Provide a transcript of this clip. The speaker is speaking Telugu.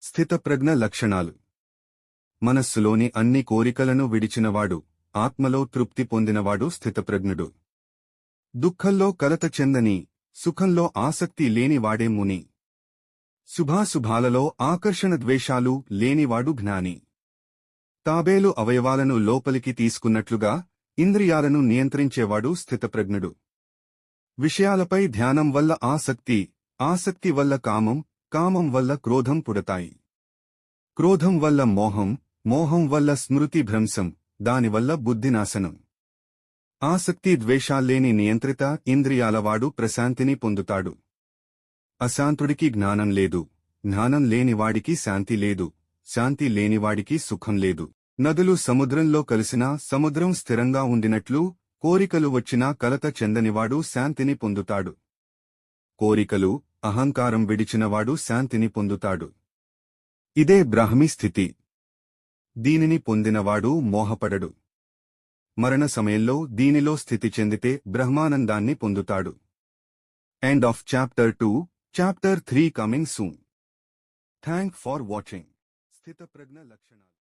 స్థితప్రజ్ఞ లక్షణాలు. మనస్సులోని అన్ని కోరికలను విడిచినవాడు, ఆత్మలో తృప్తి పొందినవాడు స్థితప్రజ్ఞుడు. దుఃఖంలో కలత చెందని, సుఖంలో ఆసక్తి లేనివాడే ముని. శుభాశుభాలలో ఆకర్షణ ద్వేషాలు లేనివాడు జ్ఞాని. తాబేలు అవయవాలను లోపలికి తీసుకున్నట్లుగా ఇంద్రియాలను నియంత్రించేవాడు స్థితప్రజ్ఞుడు. విషయాలపై ధ్యానం వల్ల ఆసక్తి, ఆసక్తి వల్ల కామం, కామం వల్ల క్రోధం పుడతాయి. క్రోధం వల్ల మోహం, మోహం వల్ల స్మృతి భ్రంశం, దానివల్ల బుద్ధినాశనం. ఆసక్తి ద్వేషాల్లేని నియంత్రిత ఇంద్రియాలవాడు ప్రశాంతిని పొందుతాడు. అశాంతుడికి జ్ఞానం లేదు, జ్ఞానం లేనివాడికి శాంతి లేదు, శాంతి లేనివాడికి సుఖం లేదు. నదులు సముద్రంలో కలిసినా సముద్రం స్థిరంగా ఉండినట్లు కోరికలు వచ్చినా కలత చెందనివాడు శాంతిని పొందుతాడు. కోరికలు, అహంకారం విడిచినవాడు శాంతిని పొందుతాడు. ఇదే బ్రాహ్మీ స్థితి. దీనిని పొందినవాడు మోహపడడు. మరణ సమయంలో దీనిలో స్థితి చెందితే బ్రహ్మానందాన్ని పొందుతాడు. End of Chapter 2, Chapter 3 coming soon. Thank for watching. స్థితప్రజ్ఞ లక్షణాలు.